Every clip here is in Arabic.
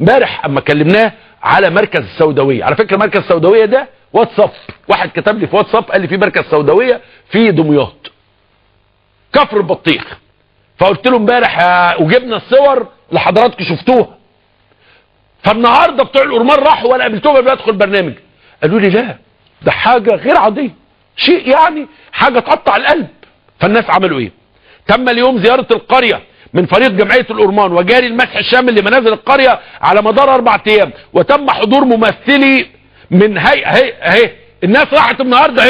امبارح اما كلمناه على مركز السوداويه. على فكره مركز السوداويه ده واتساب، واحد كتب لي في واتساب قال لي في مركز سوداويه في دمياط كفر البطيخ. فقلت له امبارح وجبنا الصور لحضراتكم شفتوها. فالنهارده بتوع الأورمان راحوا وانا قابلتهم قبل ما ادخل البرنامج، قالوا لي لا ده حاجه غير عاديه، شيء يعني حاجه تقطع القلب. فالناس عملوا ايه؟ تم اليوم زياره القريه من فريق جمعيه الأورمان وجاري المسح الشامل لمنازل القريه على مدار 4 ايام، وتم حضور ممثلي من اهي الناس راحت النهارده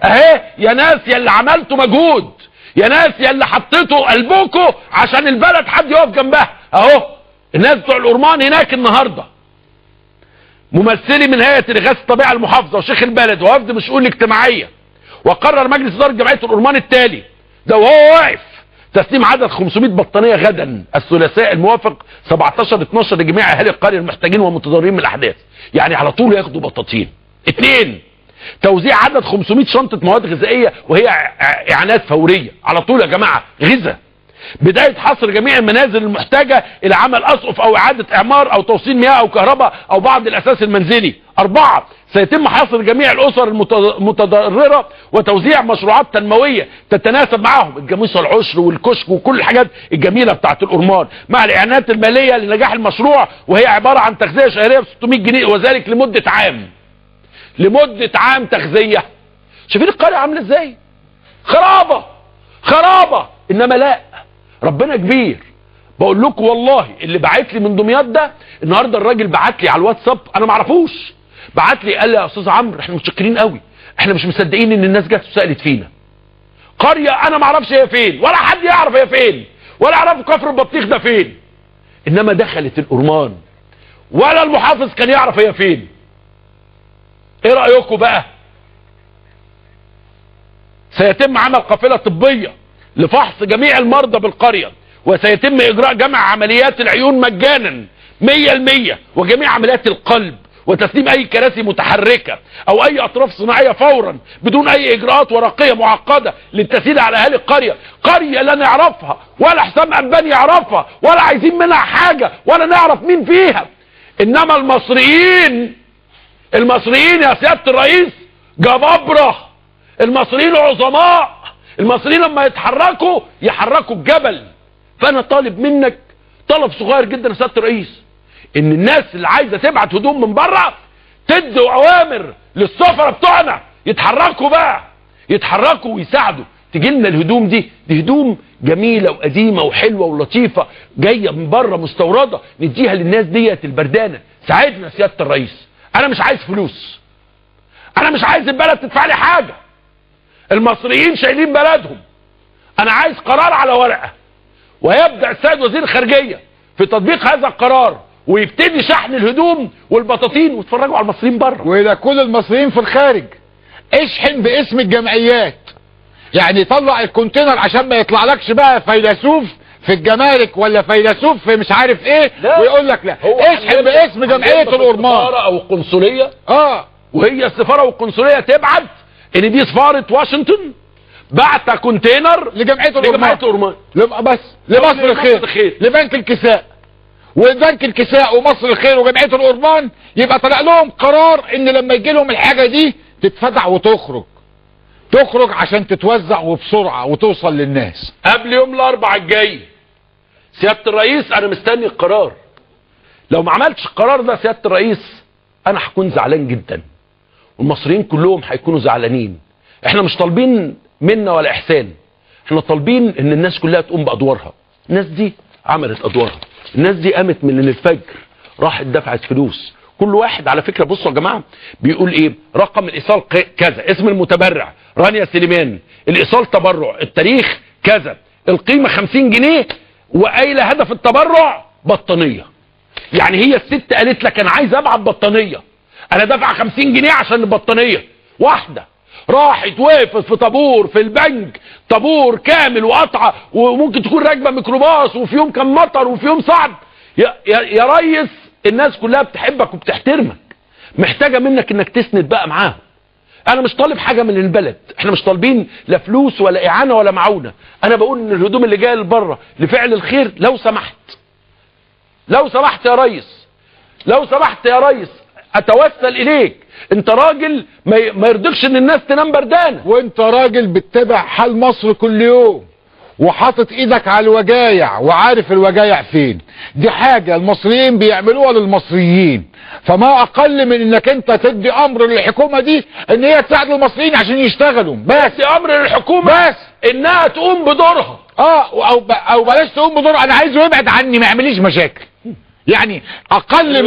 اهي يا ناس يا اللي عملتوا مجهود، يا ناس يا اللي حطيتوا قلبكم عشان البلد حد يقف جنبها، اهو الناس بتوع الأورمان هناك النهارده. ممثلي من هيئه الاغاثه الطبيعيه المحافظه وشيخ البلد ووفد من الشؤون الاجتماعيه. وقرر مجلس اداره جمعيه الأورمان التالي ده وهو واقف تسليم عدد 500 بطانيه غدا الثلاثاء الموافق 17/12 لجميع اهالي القريه المحتاجين والمتضررين من الاحداث. يعني على طول ياخدوا بطاطين. 2 توزيع عدد 500 شنطه مواد غذائيه وهي اعانات فوريه على طول يا جماعه غذاء. بدايه حصر جميع المنازل المحتاجه الى عمل اسقف او اعاده اعمار او توصيل مياه او كهرباء او بعض الاساس المنزلي. 4 سيتم حصر جميع الاسر المتضرره وتوزيع مشروعات تنمويه تتناسب معهم، الجاموسه العشر والكشك وكل الحاجات الجميله بتاعت الأورمان، مع الاعانات الماليه لنجاح المشروع وهي عباره عن تغذيه شهريه ب 600 جنيه وذلك لمده عام. لمده عام تغذيه. شايفين القريه عامله ازاي؟ خرابه. انما لا، ربنا كبير. بقول لكم والله اللي بعت لي من دمياط ده النهارده الراجل بعت لي على الواتساب انا ما اعرفوش، بعت لي قال لي يا استاذ عمرو احنا متشكرين قوي، احنا مش مصدقين ان الناس جت وسالت فينا. قريه انا ما اعرفش هي فين ولا حد يعرف هي فين ولا يعرف كفر البطيخ ده فين، انما دخلت الأورمان ولا المحافظ كان يعرف هي فين. ايه رايكم بقى؟ سيتم عمل قافله طبيه لفحص جميع المرضى بالقريه، وسيتم اجراء جمع عمليات العيون مجانا 100% وجميع عمليات القلب، وتسليم اي كراسي متحركه او اي اطراف صناعيه فورا بدون اي اجراءات ورقيه معقده للتسهيل على اهالي القريه. قريه لا نعرفها ولا حسام أبان يعرفها ولا عايزين منها حاجه ولا نعرف مين فيها. انما المصريين يا سياده الرئيس جبابره، المصريين عظماء، المصريين لما يحركوا الجبل. فانا طالب منك طلب صغير جدا يا سياده الرئيس، ان الناس اللي عايزه تبعت هدوم من بره تدوا اوامر للسفراء بتوعنا يتحركوا بقى، يتحركوا ويساعدوا تجي لنا الهدوم دي هدوم جميله وقديمه وحلوه ولطيفه جايه من بره مستورده، نديها للناس ديت البردانه. ساعدنا يا سياده الرئيس، انا مش عايز فلوس، انا مش عايز البلد تدفع لي حاجه، المصريين شايلين بلدهم، انا عايز قرار على ورقه ويبدأ السيد وزير الخارجية في تطبيق هذا القرار ويبتدي شحن الهدوم والبطاطين وتفرجوا على المصريين بره. والى كل المصريين في الخارج اشحن باسم الجمعيات، يعني طلع الكونتينر عشان ما يطلعلكش بقى فيلسوف في الجمارك ولا فيلسوف في مش عارف ايه ويقول لك لا، اشحن باسم جمعية الأورمان او القنصلية. وهي السفارة والقنصلية تبعت ان دي سفارة واشنطن بعت كونتينر لجمعية الأورمان بس لمصر الخير لبنك الكساء، وبنك الكساء ومصر الخير وجمعية الأورمان يبقى طلع لهم قرار ان لما يجي لهم الحاجة دي تتفتح وتخرج عشان تتوزع وبسرعة وتوصل للناس قبل يوم الأربعاء الجاي. سيادة الرئيس انا مستني القرار، لو ما عملتش القرار ده سيادة الرئيس انا هكون زعلان جدا والمصريين كلهم هيكونوا زعلانين. احنا مش طالبين منا ولا احسان، احنا طالبين ان الناس كلها تقوم بادوارها. الناس دي عملت ادوارها، الناس دي قامت من الفجر راحت دفعت فلوس. كل واحد على فكره بصوا يا جماعه بيقول ايه، رقم الايصال كذا، اسم المتبرع رانيا سليمان، الايصال تبرع، التاريخ كذا، القيمه 50 جنيه وقايله هدف التبرع بطانيه. يعني هي الست قالت لك انا عايز ابعت بطانيه، انا دافع 50 جنيه عشان البطانيه واحده. راحت وقفت في طابور في البنك، طابور كامل وقطعه، وممكن تكون راكبه ميكروباص وفي يوم كان مطر وفي يوم صعب. يا ريس الناس كلها بتحبك وبتحترمك، محتاجه منك انك تسند بقى معاهم. انا مش طالب حاجه من البلد، احنا مش طالبين لا فلوس ولا اعانه ولا معونه. انا بقول ان الهدوم اللي جايه لبره لفعل الخير لو سمحت لو سمحت يا ريس، لو سمحت يا ريس اتوسل اليك، انت راجل ما يرضيكش ان الناس تنام بردانه، وانت راجل بتتابع حال مصر كل يوم وحاطط ايدك على الوجايع وعارف الوجايع فين. دي حاجة المصريين بيعملوها للمصريين، فما اقل من انك انت تدي امر للحكومة دي ان هي تساعد المصريين عشان يشتغلوا. بس امر للحكومة بس انها تقوم بدورها. او بلاش تقوم بدورها، انا عايزه يبعد عني ما يعمليش مشاكل. يعني اقل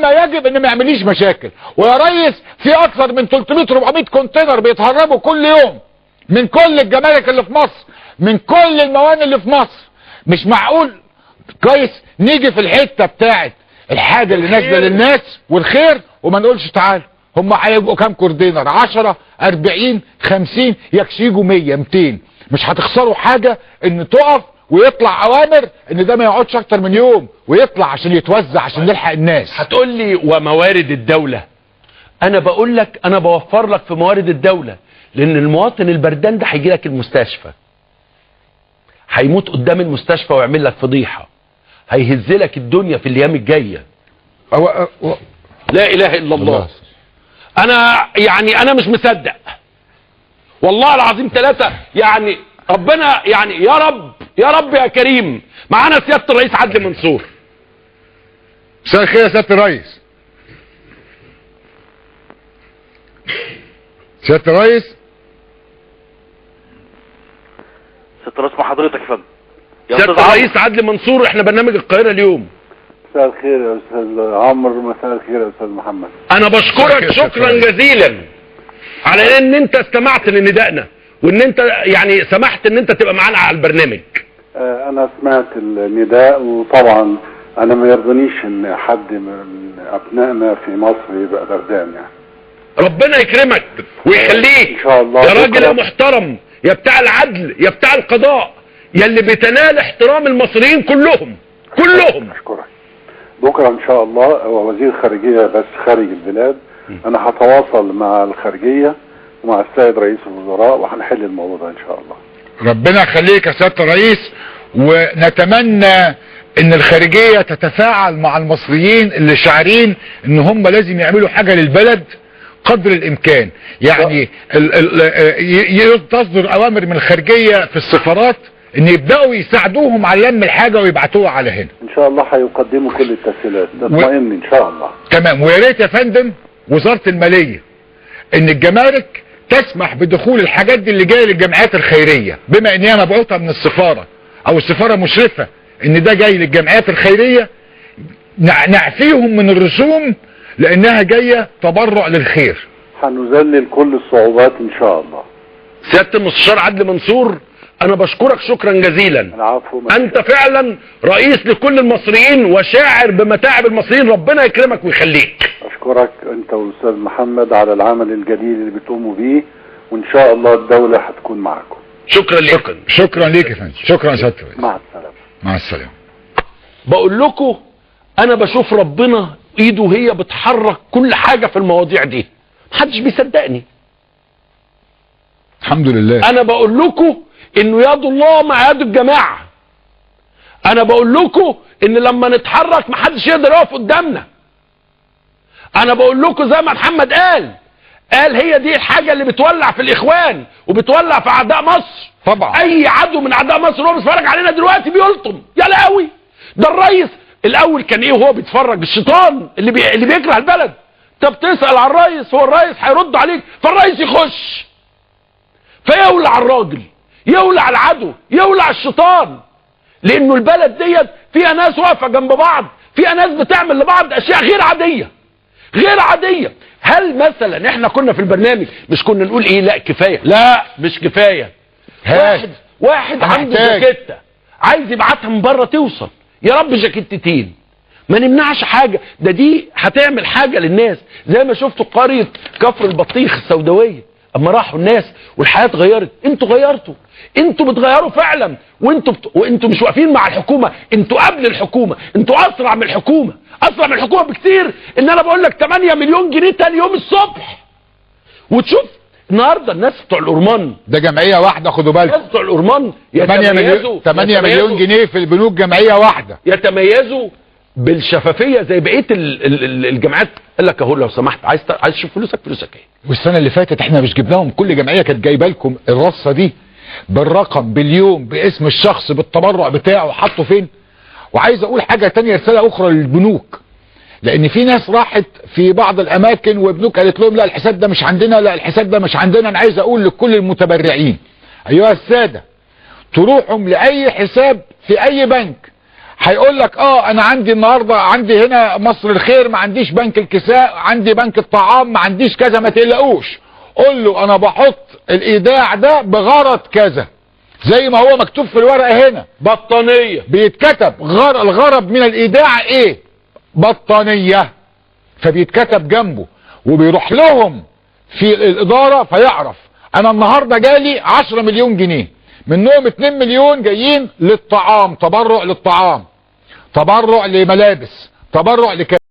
ما يجب ان ما يعمليش مشاكل. ويا ريس في اكثر من 300-400 كونتينر بيتهربوا كل يوم من كل الجمارك اللي في مصر، من كل الموانئ اللي في مصر. مش معقول كويس نيجي في الحته بتاعت الحاجه اللي نازله للناس والخير وما نقولش تعالوا. هم هيبقوا كام كونتينر؟ 10 40 50 يكشيجوا 100 200. مش هتخسروا حاجه ان تقف ويطلع اوامر ان ده ما يقعدش اكتر من يوم ويطلع عشان يتوزع عشان نلحق الناس. هتقول لي وموارد الدوله، انا بقول لك انا بوفر لك في موارد الدوله، لان المواطن البردان ده هيجي لك المستشفى، هيموت قدام المستشفى ويعمل لك فضيحه، هيهز لك الدنيا في الايام الجايه. لا اله الا الله. انا مش مصدق والله العظيم ثلاثه. يعني ربنا يعني يا رب يا رب يا كريم. معانا سياده الرئيس عدلي منصور. مساء الخير يا سياده الرئيس. سياده الرئيس. سياده الرئيس مع حضرتك يا فندم. سياده الرئيس عدلي منصور، احنا برنامج القاهره اليوم. مساء الخير يا استاذ عمرو، مساء الخير يا استاذ محمد. انا بشكرك شكرا جزيلا على ان انت استمعت لندائنا وان انت يعني سمحت ان انت تبقى معانا على البرنامج. انا سمعت النداء، وطبعا انا ما يرضنيش ان حد من ابنائنا في مصر يبقى بردان. يعني ربنا يكرمك ويخليك ان شاء الله يا راجل يا محترم، يا بتاع العدل، يا بتاع القضاء، يا اللي بتنال احترام المصريين كلهم. اشكرك. بكره ان شاء الله هو وزير خارجيه بس خارج البلاد، انا هتواصل مع الخارجيه ومع السيد رئيس الوزراء وهنحل الموضوع ده ان شاء الله. ربنا يخليك يا سياده الرئيس، ونتمنى ان الخارجيه تتفاعل مع المصريين اللي شاعرين ان هم لازم يعملوا حاجه للبلد قدر الامكان. يعني تصدر اوامر من الخارجيه في السفارات ان يبداوا يساعدوهم على لم الحاجه ويبعتوها على هنا. ان شاء الله هيقدموا كل التسهيلات، اطمئن ان شاء الله. تمام. ويا ريت يا فندم وزاره الماليه ان الجمارك تسمح بدخول الحاجات دي اللي جايه للجمعيات الخيريه، بما ان هي مبعوثه من السفاره او السفاره مشرفه ان ده جاي للجمعيات الخيريه، نعفيهم من الرسوم لانها جايه تبرع للخير. هنذلل كل الصعوبات ان شاء الله. سياده المستشار عدلي منصور، انا بشكرك شكرا جزيلا. العفو. انت فعلا رئيس لكل المصريين وشاعر بمتاعب المصريين، ربنا يكرمك ويخليك. اشكرك انت والاستاذ محمد على العمل الجليل اللي بتقوموا بيه، وان شاء الله الدولة هتكون معكم. شكرا لك. شكرا ليك يا فندم. شكرا يا سياده الرئيس. مع السلامة. مع السلامة. بقول لكم انا بشوف ربنا ايده وهي بتحرك كل حاجة في المواضيع دي، محدش بيصدقني. الحمد لله. انا بقول لكم انه يد الله مع يد الجماعة. انا بقول لكم ان لما نتحرك محدش يقدر يقف قدامنا. انا بقول لكم زي ما محمد قال هي دي الحاجة اللي بتولع في الاخوان وبتولع في اعداء مصر. طبعا اي عدو من اعداء مصر هو بيتفرج علينا دلوقتي بيلطم يا لهوي. ده الرئيس الاول كان ايه وهو بيتفرج؟ الشيطان اللي بيكره البلد. طب تسأل على الرئيس، هو الرئيس هيرد عليك؟ فالرئيس يخش فيولع الراجل، يولع العدو، يولع الشيطان، لانه البلد ديت فيها ناس واقفه جنب بعض، فيها ناس بتعمل لبعض اشياء غير عاديه غير عاديه. هل مثلا احنا كنا في البرنامج مش كنا نقول ايه؟ لا كفايه، لا مش كفايه. واحد عنده جاكيته عايز يبعتها من بره توصل، يا رب جاكيتتين، ما نمنعش حاجه. دي هتعمل حاجه للناس، زي ما شفتوا قريه كفر البطيخ السوداويه اما راحوا الناس والحياه اتغيرت. انتوا غيرتوا، انتوا بتغيروا فعلا، وانتوا مش واقفين مع الحكومه، انتوا قبل الحكومه، انتوا اسرع من الحكومه، اسرع من الحكومه بكتير. ان انا بقول لك 8 مليون جنيه تاني يوم الصبح، وتشوف النهارده الناس بتوع الأورمان، ده جمعيه واحده خدوا بالكم. الناس بتوع الأورمان 8 مليون جنيه في البنوك جمعيه واحده. يتميزوا بالشفافيه زي بقيه الجامعات. قال لك اهو لو سمحت عايز تشوف فلوسك ايه. والسنه اللي فاتت احنا مش جبناهم، كل جمعيه كانت جايبه لكم الرصه دي بالرقم باليوم باسم الشخص بالتبرع بتاعه حطه فين. وعايز اقول حاجه تانية، رساله اخرى للبنوك، لان في ناس راحت في بعض الاماكن وبنوك قالت لهم لا الحساب ده مش عندنا، لا الحساب ده مش عندنا. انا عايز اقول لكل المتبرعين ايها الساده، تروحوا لاي حساب في اي بنك هيقول لك انا عندي النهارده عندي هنا مصر الخير، ما عنديش بنك الكساء، عندي بنك الطعام، ما عنديش كذا. ما تقلقوش، قول له انا بحط الايداع ده بغرض كذا زي ما هو مكتوب في الورقه هنا. بطانيه بيتكتب الغرض من الايداع ايه؟ بطانيه. فبيتكتب جنبه وبيروح لهم في الاداره فيعرف انا النهارده جالي 10 مليون جنيه، منهم 2 مليون جايين للطعام، تبرع للطعام، تبرع لملابس، تبرع